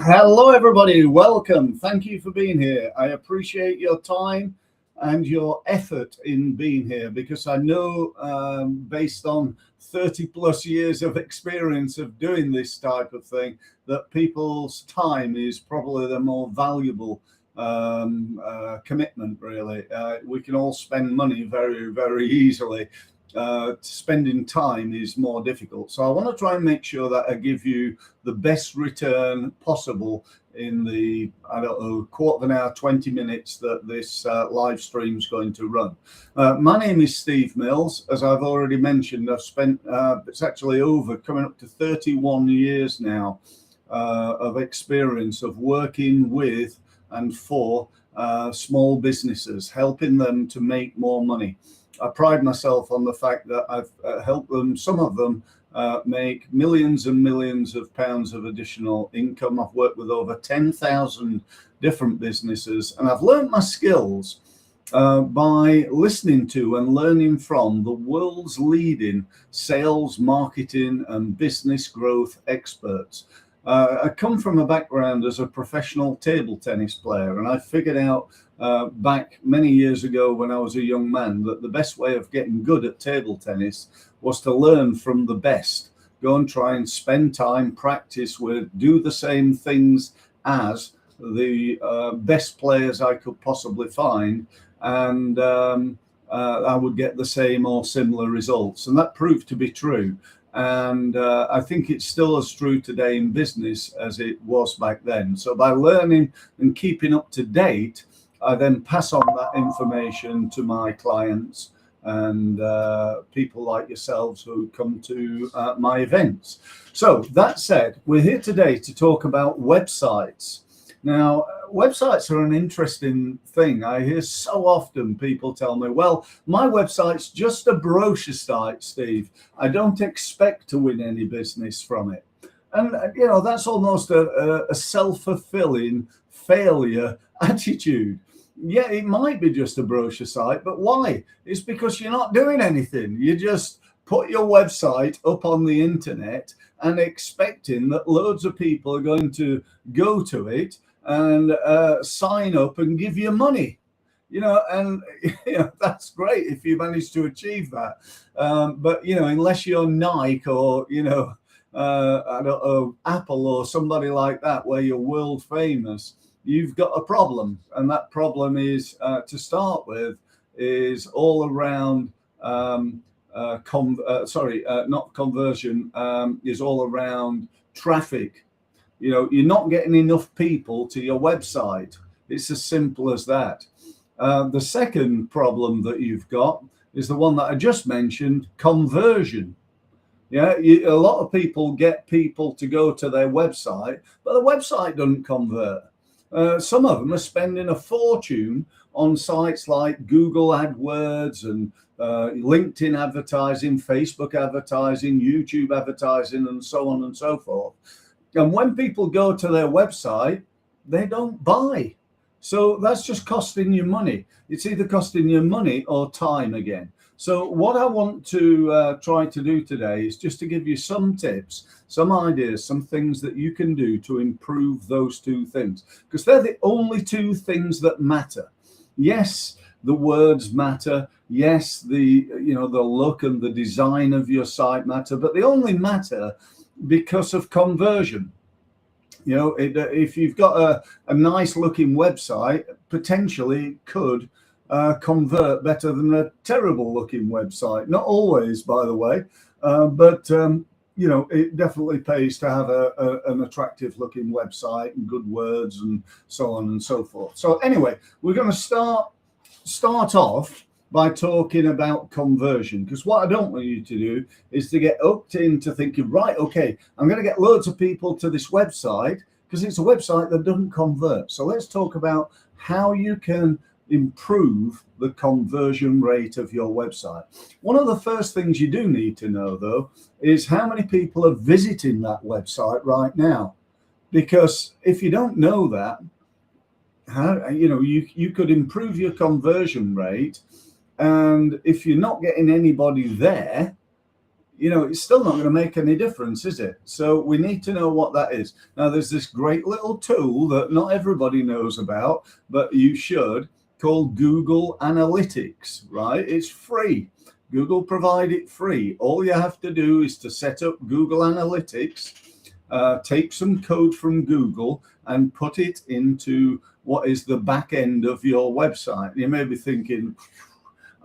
Hello, everybody. Welcome. Thank you for being here. I appreciate your time and your effort in being here because I know, based on 30 plus years of experience of doing this type of thing, that people's time is probably the more valuable commitment, really. We can all spend money very, very easily. Spending time is more difficult. So I want to try and make sure that I give you the best return possible in the, I don't know, quarter of an hour, 20 minutes that this live stream is going to run. My name is Steve Mills. As I've already mentioned, I've spent, it's actually over coming up to 31 years now of experience of working with and for small businesses, helping them to make more money. I pride myself on the fact that I've helped them, some of them, make millions and millions of pounds of additional income. I've worked with over 10,000 different businesses, and I've learned my skills by listening to and learning from the world's leading sales, marketing, and business growth experts. I come from a background as a professional table tennis player, and I figured out back many years ago when I was a young man that the best way of getting good at table tennis was to learn from the best. Go and try and spend time, practice with, do the same things as the best players I could possibly find, and I would get the same or similar results. And that proved to be true. And I think it's still as true today in business as it was back then. So by learning and keeping up to date, I then pass on that information to my clients and people like yourselves who come to my events. So that said, we're here today to talk about websites. Now, websites are an interesting thing. I hear so often people tell me, well, my website's just a brochure site, Steve. I don't expect to win any business from it. And, you know, that's almost a self-fulfilling failure attitude. Yeah, it might be just a brochure site, but why? It's because you're not doing anything. You just put your website up on the internet and expecting that loads of people are going to go to it and sign up and give you money, you know, and you know, that's great if you manage to achieve that. But, you know, unless you're Nike or, you know, I don't know, Apple or somebody like that, where you're world famous, you've got a problem. And that problem is, to start with, is all around, not conversion, is all around traffic. You know, you're not getting enough people to your website. It's as simple as that. The second problem that you've got is the one that I just mentioned, conversion. Yeah, a lot of people get people to go to their website, but the website doesn't convert. Some of them are spending a fortune on sites like Google AdWords and LinkedIn advertising, Facebook advertising, YouTube advertising, and so on and so forth. And when people go to their website, they don't buy. So that's just costing you money. It's either costing you money or time again. So what I want to try to do today is just to give you some tips, some ideas, some things that you can do to improve those two things, because they're the only two things that matter. Yes, the words matter. Yes, the look and the design of your site matter, but they only matter because of conversion. You know, if you've got a nice looking website, potentially it could convert better than a terrible looking website. Not always, by the way, but you know, it definitely pays to have an attractive looking website and good words and so on and so forth. So anyway, we're going to start off by talking about conversion, because what I don't want you to do is to get hooked into thinking, right, okay, I'm going to get loads of people to this website, because it's a website that doesn't convert. So let's talk about how you can improve the conversion rate of your website. One of the first things you do need to know, though, is how many people are visiting that website right now. Because if you don't know that, how, you know, you could improve your conversion rate. And if you're not getting anybody there, it's still not going to make any difference, is it? So we need to know what that is. Now, there's this great little tool that not everybody knows about, but you should, called Google Analytics, right? It's free. Google provide it free. All you have to do is to set up Google Analytics, take some code from Google and put it into what is the back end of your website. You may be thinking,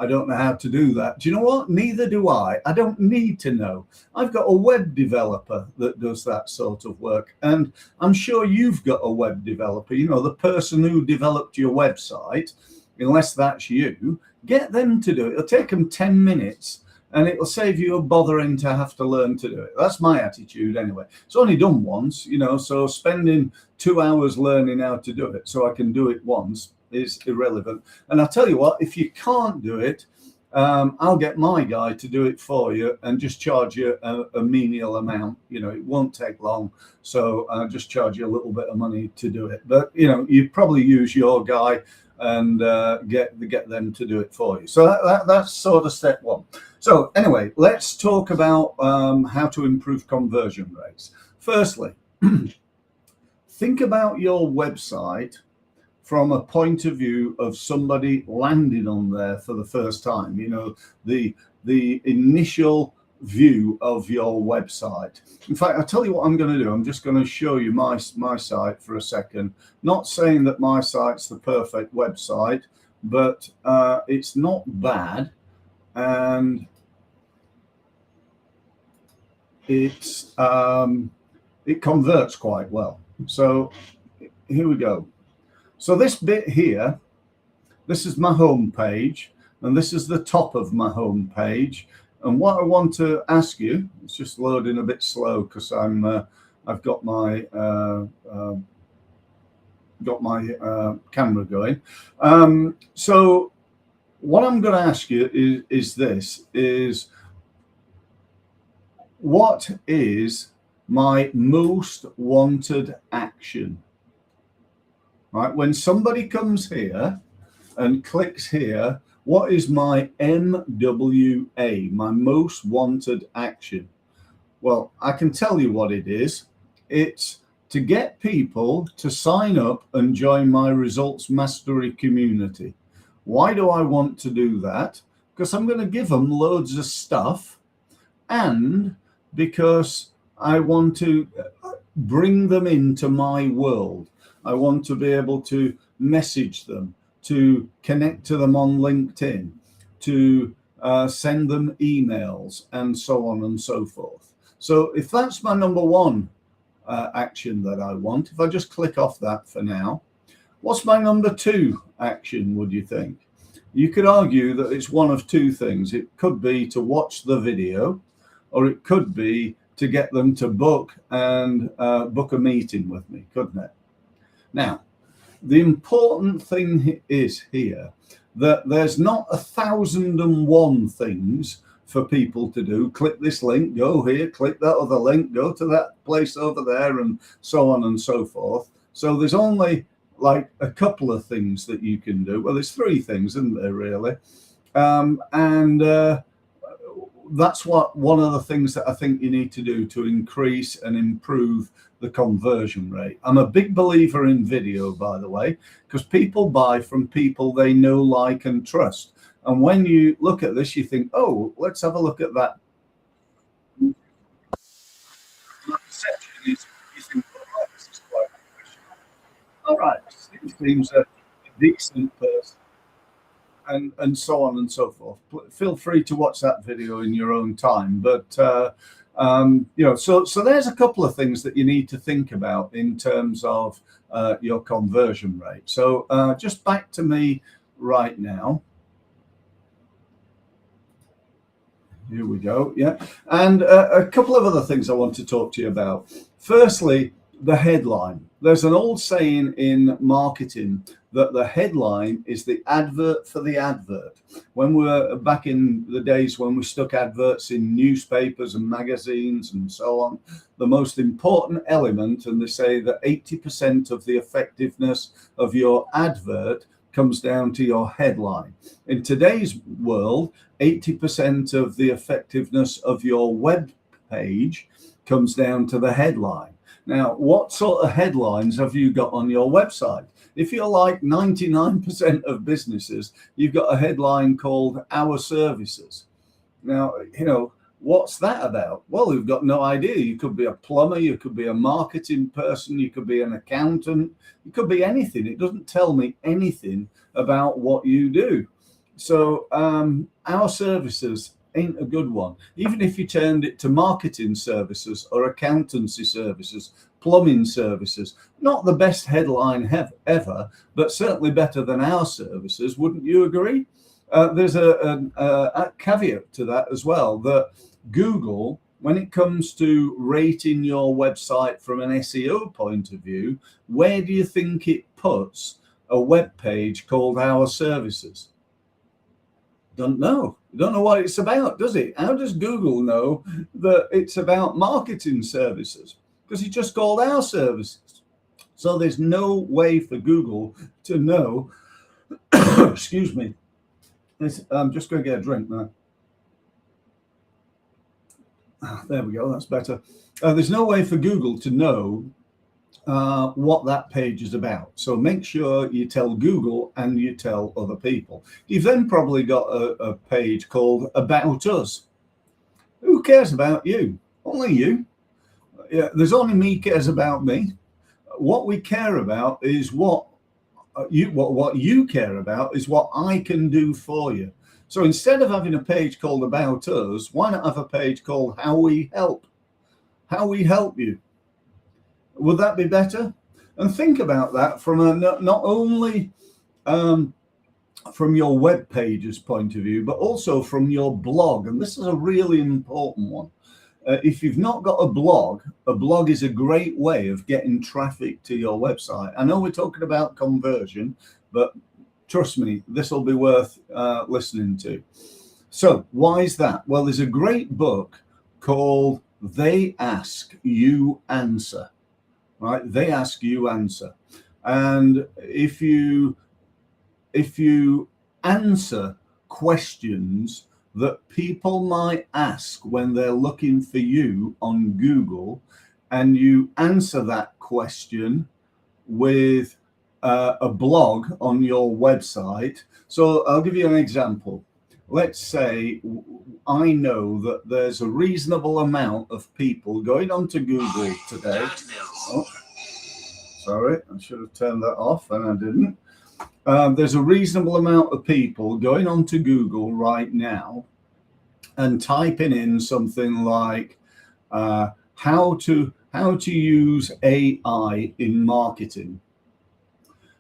I don't know how to do that. Do you know what? Neither do I. I don't need to know. I've got a web developer that does that sort of work. And I'm sure you've got a web developer, the person who developed your website, unless that's you, get them to do it. It'll take them 10 minutes and it'll save you a bothering to have to learn to do it. That's my attitude anyway. It's only done once, so spending 2 hours learning how to do it so I can do it once is irrelevant. And I'll tell you what, if you can't do it, I'll get my guy to do it for you and just charge you a menial amount. It won't take long, so I'll just charge you a little bit of money to do it. But you probably use your guy and get them to do it for you. So that's sort of step one. So anyway, let's talk about how to improve conversion rates. Firstly, think about your website from a point of view of somebody landing on there for the first time, the initial view of your website. In fact, I'll tell you what I'm going to do. I'm just going to show you my site for a second. Not saying that my site's the perfect website, but it's not bad. And it converts quite well. So here we go. So this bit here, this is my home page, and this is the top of my home page. And what I want to ask you, it's just loading a bit slow because I've got my camera going. So what I'm going to ask you is what is my most wanted action? Right, when somebody comes here and clicks here, what is my MWA, my most wanted action? Well, I can tell you what it is. It's to get people to sign up and join my results mastery community. Why do I want to do that? Because I'm going to give them loads of stuff, and because I want to bring them into my world. I want to be able to message them, to connect to them on LinkedIn, to send them emails, and so on and so forth. So if that's my number one action that I want, if I just click off that for now, what's my number two action, would you think? You could argue that it's one of two things. It could be to watch the video, or it could be to get them to book a meeting with me, couldn't it? Now, the important thing is here that there's not 1,001 things for people to do. Click this link, go here, click that other link, go to that place over there, and so on and so forth. So there's only like a couple of things that you can do. Well, there's three things, isn't there, really? That's one of the things that I think you need to do to increase and improve the conversion rate. I'm a big believer in video, by the way, because people buy from people they know, like, and trust. And when you look at this, you think, oh, let's have a look at that. That perception is, you think, oh, this is quite professional. All right, he seems a decent person. And so on and so forth. Feel free to watch that video in your own time. But so there's a couple of things that you need to think about in terms of your conversion rate. So just back to me right now. Here we go. Yeah, and a couple of other things I want to talk to you about. Firstly, the headline. There's an old saying in marketing that the headline is the advert for the advert. When we're back in the days when we stuck adverts in newspapers and magazines and so on, the most important element, and they say that 80% of the effectiveness of your advert comes down to your headline. In today's world, 80% of the effectiveness of your web page comes down to the headline. Now, what sort of headlines have you got on your website? If you're like 99% of businesses, you've got a headline called Our Services. Now, what's that about? Well, we've got no idea. You could be a plumber, you could be a marketing person, you could be an accountant, you could be anything. It doesn't tell me anything about what you do. So Our Services ain't a good one. Even if you turned it to marketing services or accountancy services, plumbing services, not the best headline ever, but certainly better than Our Services. Wouldn't you agree? There's a caveat to that as well, that Google, when it comes to rating your website from an SEO point of view, where do you think it puts a web page called Our Services? Don't know. Don't know what it's about, does it? How does Google know that it's about marketing services? Because it's just called Our Services. So there's no way for Google to know. Excuse me. I'm just going to get a drink now. There we go. That's better. There's no way for Google to know what that page is about. So make sure you tell Google and you tell other people. You've then probably got a page called About Us. Who cares about you? Only you. Yeah, there's only me cares about me. What we care about is what you care about is what I can do for you. So instead of having a page called About Us, why not have a page called How We Help? How we help you. Would that be better? And think about that from not only from your web page's point of view, but also from your blog. And this is a really important one. If you've not got a blog is a great way of getting traffic to your website. I know we're talking about conversion, but trust me, this will be worth listening to. So why is that? Well, there's a great book called They Ask, You Answer. Right? They ask, you answer. And if you answer questions that people might ask when they're looking for you on Google, and you answer that question with a blog on your website. So I'll give you an example. Let's say I know that there's a reasonable amount of people going onto Google today. Oh, sorry, I should have turned that off and I didn't. There's a reasonable amount of people going onto Google right now and typing in something like how to use AI in marketing.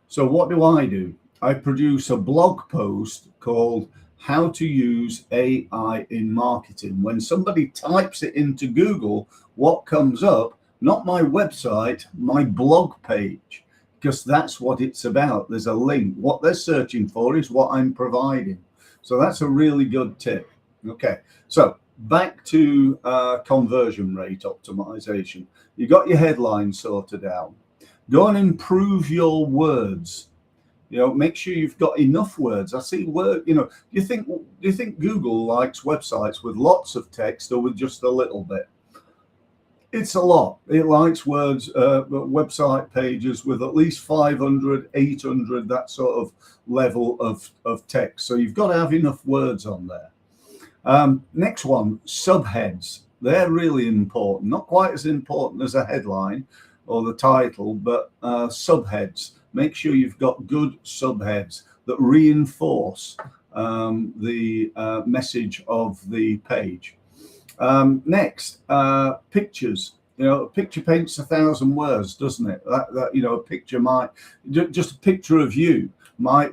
So what do? I produce a blog post called How to Use AI in Marketing. When somebody types it into Google, what comes up? Not my website, my blog page, because that's what it's about. There's a link. What they're searching for is what I'm providing. So that's a really good tip. Okay, so back to conversion rate optimization. You got your headline sorted out. Go and improve your words. Make sure you've got enough words. I see word. Do you think Google likes websites with lots of text or with just a little bit? It's a lot. It likes words, website pages with at least 500, 800, that sort of level of text. So you've got to have enough words on there. Next one, subheads. They're really important. Not quite as important as a headline or the title, but subheads. Make sure you've got good subheads that reinforce the message of the page. Next, pictures. A picture paints 1,000 words, doesn't it? A picture might, just a picture of you,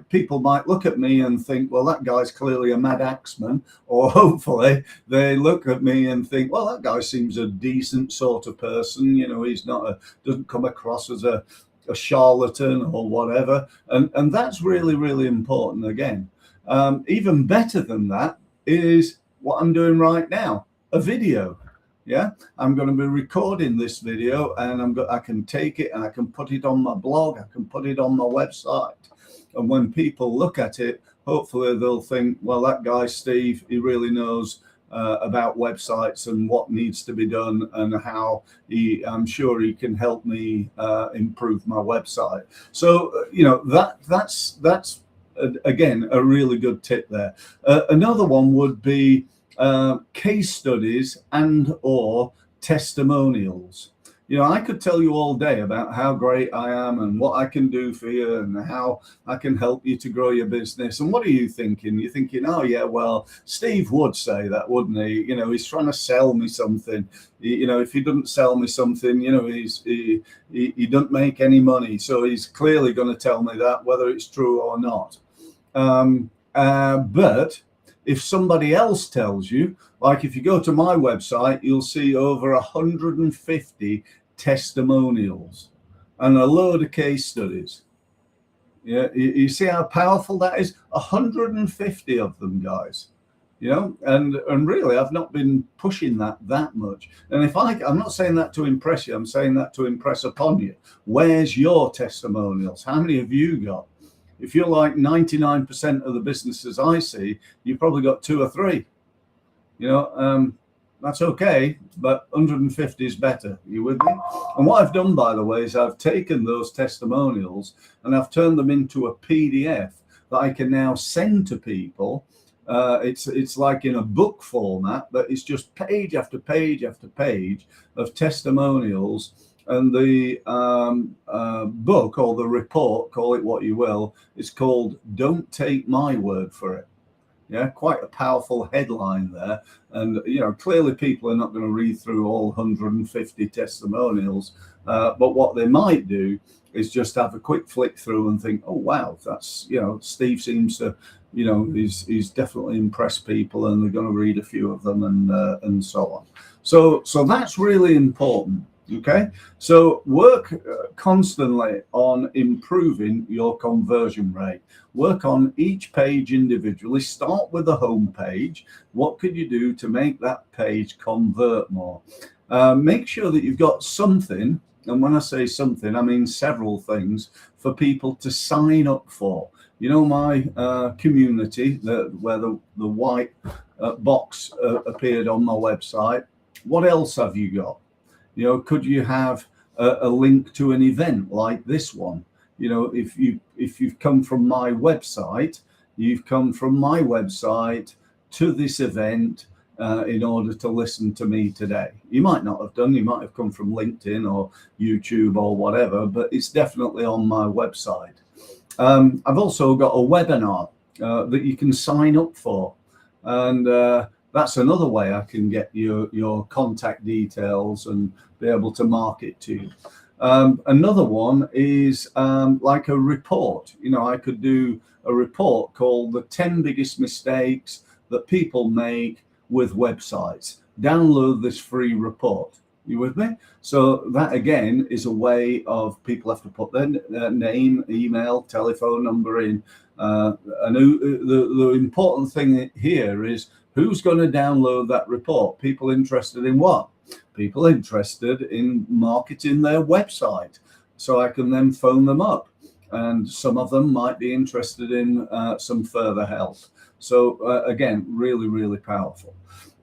people might look at me and think, well, that guy's clearly a mad axeman, or hopefully they look at me and think, well, that guy seems a decent sort of person. He's doesn't come across as a charlatan or whatever. And that's really, really important. Again, even better than that is what I'm doing right now. A video. Yeah, I'm going to be recording this video, and I can take it and I can put it on my blog. I can put it on my website. And when people look at it, hopefully they'll think, well, that guy, Steve, he really knows about websites and what needs to be done, and how I'm sure he can help me improve my website. So, that's again a really good tip there. Another one would be case studies and or testimonials. I could tell you all day about how great I am and what I can do for you and how I can help you to grow your business. And what are you thinking? You're thinking, oh yeah, well, Steve would say that, wouldn't he? He's trying to sell me something. If he doesn't sell me something, he doesn't make any money. So he's clearly going to tell me that, whether it's true or not. But if somebody else tells you, like if you go to my website, you'll see over 150 testimonials and a load of case studies. Yeah, you see how powerful that is? 150 of them, guys. And really, I've not been pushing that much. And I'm not saying that to impress you, I'm saying that to impress upon you. Where's your testimonials? How many have you got? If you're like 99% of the businesses I see, you've probably got 2 or 3. That's okay, but 150 is better. You with me? And what I've done, by the way, is I've taken those testimonials and I've turned them into a PDF that I can now send to people. It's like in a book format, but it's just page after page after page of testimonials. And the book, or the report, call it what you will, is called Don't Take My Word for It. Yeah, quite a powerful headline there. And, clearly people are not going to read through all 150 testimonials. But what they might do is just have a quick flick through and think, oh, wow, that's, Steve seems to, he's definitely impressed people, and they're going to read a few of them, and so on. So that's really important. Okay, so work constantly on improving your conversion rate. Work on each page individually. Start with the home page. What could you do to make that page convert more? Make sure that you've got something, and when I say something, I mean several things, for people to sign up for. My community, where the white box appeared on my website. What else have you got? Could you have a link to an event like this one? If you've come from my website, you've come from my website to this event in order to listen to me today. You might not have done. You might have come from LinkedIn or YouTube or whatever, but it's definitely on my website. I've also got a webinar that you can sign up for, and that's another way I can get your contact details and be able to market to you. Another one is like a report. I could do a report called the 10 biggest mistakes that people make with websites. Download this free report. You with me? So that again is a way of people have to put their name, email, telephone number in. And the important thing here is, who's going to download that report? People interested in what? People interested in marketing their website. So I can then phone them up, and some of them might be interested in some further help. So again, really, really powerful.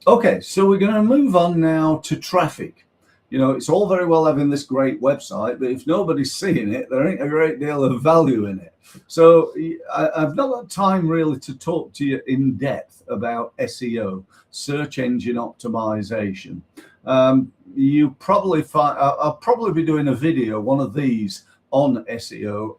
Okay, so we're going to move on now to traffic. It's all very well having this great website, but if nobody's seeing it, there ain't a great deal of value in it. So I've not got time really to talk to you in depth about SEO, search engine optimization. You probably find I'll probably be doing a video, one of these, on SEO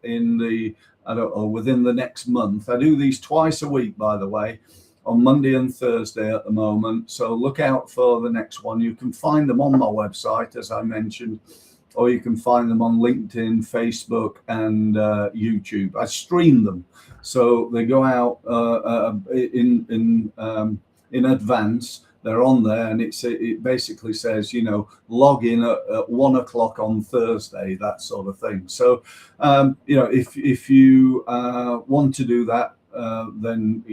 within the next month. I do these twice a week, by the way, on Monday and Thursday at the moment. So look out for the next one. You can find them on my website, as I mentioned, or you can find them on LinkedIn, Facebook, and YouTube. I stream them, so they go out in advance. They're on there, and it basically says, log in at 1 o'clock on Thursday, that sort of thing. So, if you want to do that, then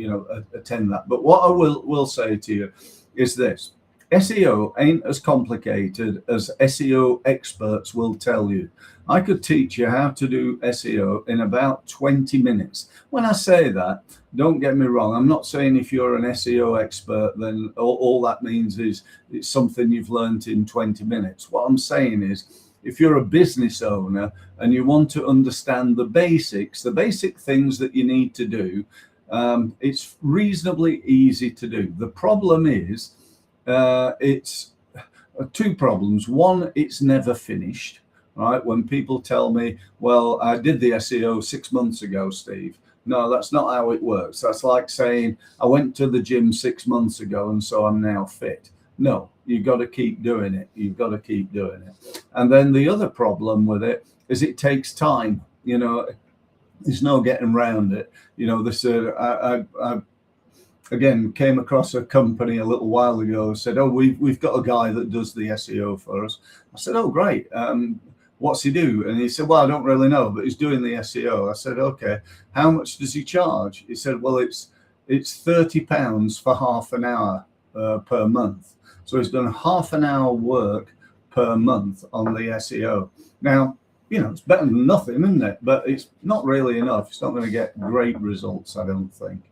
attend that. But what I will say to you is this: SEO ain't as complicated as SEO experts will tell you. I could teach you how to do SEO in about 20 minutes. When I say that, don't get me wrong. I'm not saying if you're an SEO expert, then all that means is it's something you've learned in 20 minutes. What I'm saying is, if you're a business owner and you want to understand the basics, the basic things that you need to do, it's reasonably easy to do. The problem is, it's two problems. One, it's never finished, right? When people tell me, well, I did the SEO 6 months ago, Steve. No, that's not how it works. That's like saying I went to the gym 6 months ago and so I'm now fit. No, you've got to keep doing it. You've got to keep doing it. And then the other problem with it is it takes time. You know, there's no getting around it. You know, this I again came across a company a little while ago, said, oh, we've got a guy that does the SEO for us. I said, oh, great. What's he do? And he said, well, I don't really know, but he's doing the SEO. I said, okay, how much does he charge? He said, well, it's £30 for half an hour per month. So he's done half an hour work per month on the SEO. Now, you know, it's better than nothing, isn't it? But it's not really enough. It's not going to get great results, I don't think.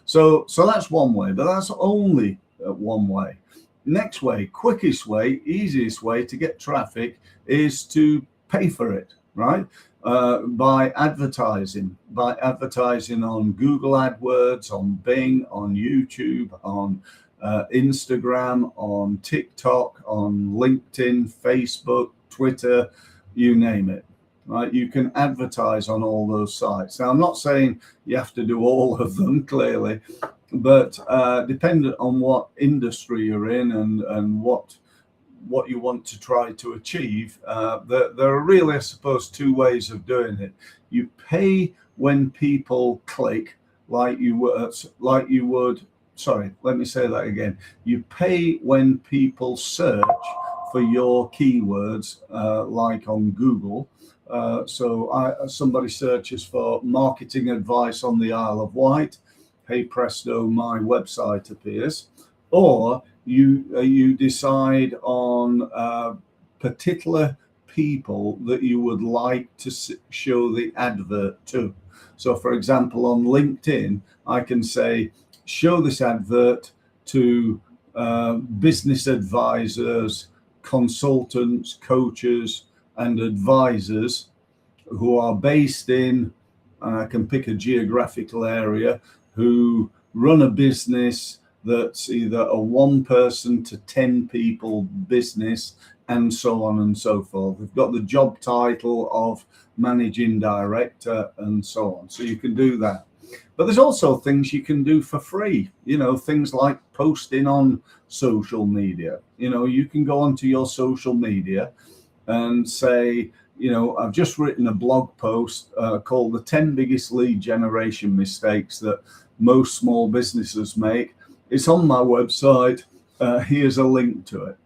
So that's one way, but that's only one way. Next way, quickest way, easiest way to get traffic is to pay for it, right? By advertising on Google AdWords, on Bing, on YouTube, on Instagram, on TikTok, on LinkedIn, Facebook, Twitter, you name it. Right, you can advertise on all those sites. Now, I'm not saying you have to do all of them, clearly, but dependent on what industry you're in and what you want to try to achieve, there are really, I suppose, two ways of doing it. You pay when people click, like you would. Sorry, let me say that again. You pay when people search for your keywords, like on Google. So somebody searches for marketing advice on the Isle of Wight. Hey presto, my website appears. Or you decide on particular people that you would like to show the advert to. So, for example, on LinkedIn, I can say, show this advert to business advisors, consultants, coaches, and advisors who are based in, and I can pick a geographical area, who run a business that's either a 1 person to 10 people business, and so on and so forth. They've got the job title of managing director and so on. So you can do that. But there's also things you can do for free, you know, things like posting on social media. You know, you can go onto your social media and say, you know, I've just written a blog post called the 10 biggest lead generation mistakes that most small businesses make. It's on my website. Here's a link to it.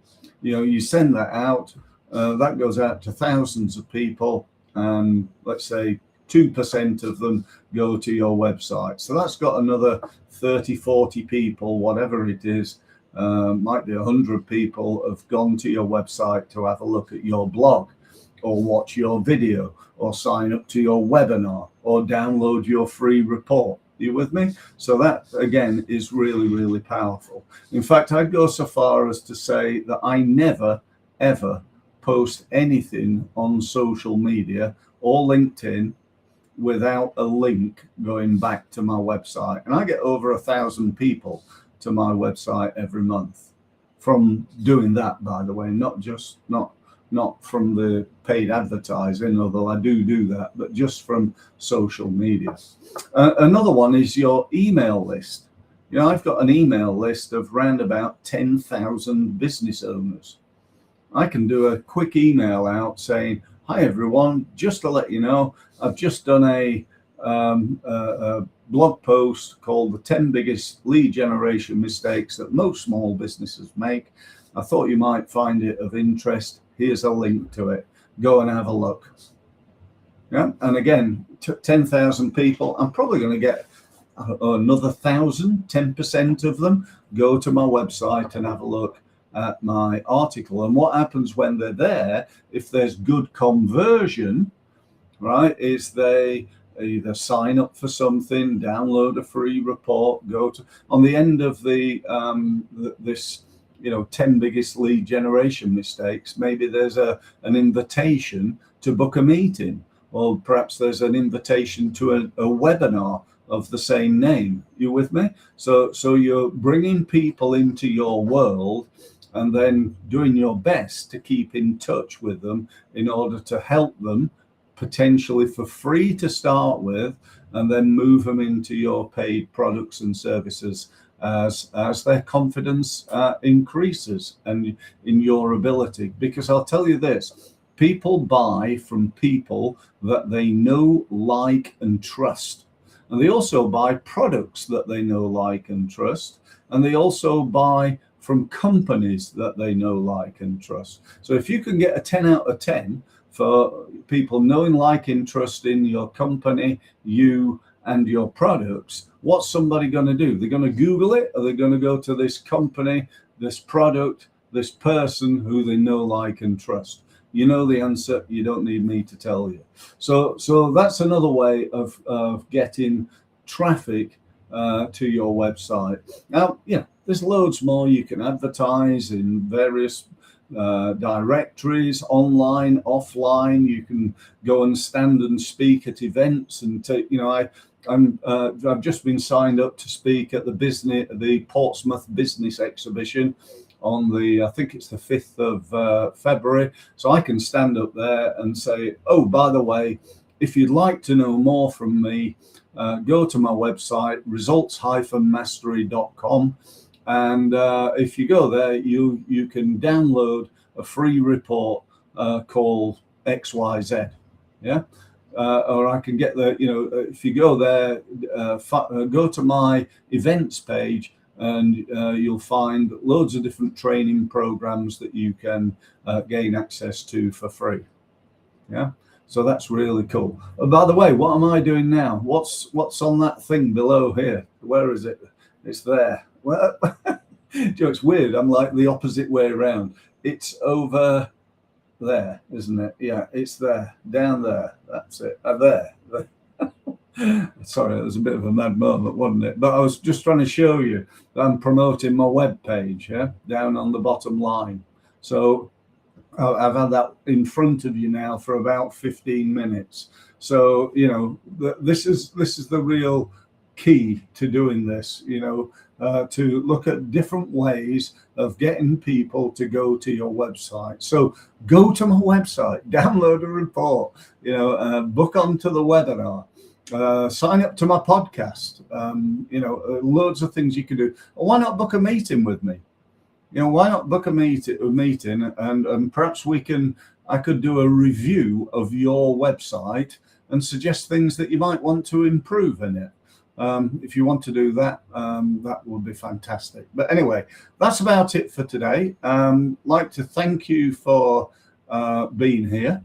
You know, you send that out. That goes out to thousands of people, and let's say 2% of them go to your website. So that's got another 30, 40 people, whatever it is. Might be 100 people have gone to your website to have a look at your blog, or watch your video, or sign up to your webinar, or download your free report. You with me? So that, again, is really, really powerful. In fact, I'd go so far as to say that I never, ever post anything on social media or LinkedIn without a link going back to my website. And I get over 1,000 people to my website every month from doing that, by the way, not from the paid advertising, although I do that, but just from social media. Another one is your email list. You know, I've got an email list of round about 10,000 business owners. I can do a quick email out saying, hi everyone, just to let you know, I've just done a blog post called the 10 biggest lead generation mistakes that most small businesses make. I thought you might find it of interest. Here's a link to it. Go and have a look. Yeah, and again, 10,000 people. I'm probably going to get another 1,000, 10% of them go to my website and have a look at my article. And what happens when they're there, if there's good conversion, right, is they either sign up for something, download a free report, go to on the end of this 10 biggest lead generation mistakes, maybe there's an invitation to book a meeting, or perhaps there's an invitation to a webinar of the same name. You with me? So you're bringing people into your world and then doing your best to keep in touch with them in order to help them, potentially for free to start with, and then move them into your paid products and services as their confidence increases and in your ability. Because I'll tell you this, people buy from people that they know, like, and trust. And they also buy products that they know, like, and trust. And they also buy from companies that they know, like, and trust. So if you can get a 10 out of 10 for people knowing, like, and trust in your company, you and your products, what's somebody going to do? They're going to Google it, or they're going to go to this company, this product, this person who they know, like, and trust? You know the answer. You don't need me to tell you. So that's another way of getting traffic to your website. Now, there's loads more. You can advertise in various directories, online, offline. You can go and stand and speak at events and take. I've just been signed up to speak at the Portsmouth Business Exhibition on I think it's the 5th of February. So I can stand up there and say, oh, by the way, if you'd like to know more from me, go to my website, results-mastery.com. And if you go there, you can download a free report called XYZ. Yeah. Or I can get if you go there, go to my events page, and you'll find loads of different training programs that you can gain access to for free. Yeah. So that's really cool. By the way, what am I doing now? What's on that thing below here? Where is it? It's there. Well, it's weird. I'm like the opposite way around. It's over there, isn't it? Yeah, it's there, down there. That's it. There. Sorry, it was a bit of a mad moment, wasn't it? But I was just trying to show you that I'm promoting my web page, down on the bottom line. So I've had that in front of you now for about 15 minutes. So, this is the real key to doing this, to look at different ways of getting people to go to your website. So go to my website, download a report, book onto the webinar, sign up to my podcast, loads of things you can do. Why not book a meeting with me? Why not book a meeting and perhaps I could do a review of your website and suggest things that you might want to improve in it. If you want to do that, that would be fantastic. But anyway, that's about it for today. Like to thank you for being here.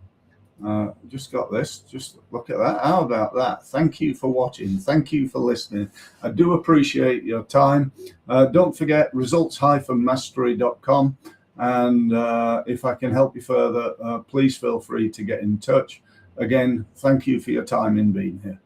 Just got this. Just look at that. How about that? Thank you for watching. Thank you for listening. I do appreciate your time. Don't forget results-mastery.com. And if I can help you further, please feel free to get in touch. Again, thank you for your time in being here.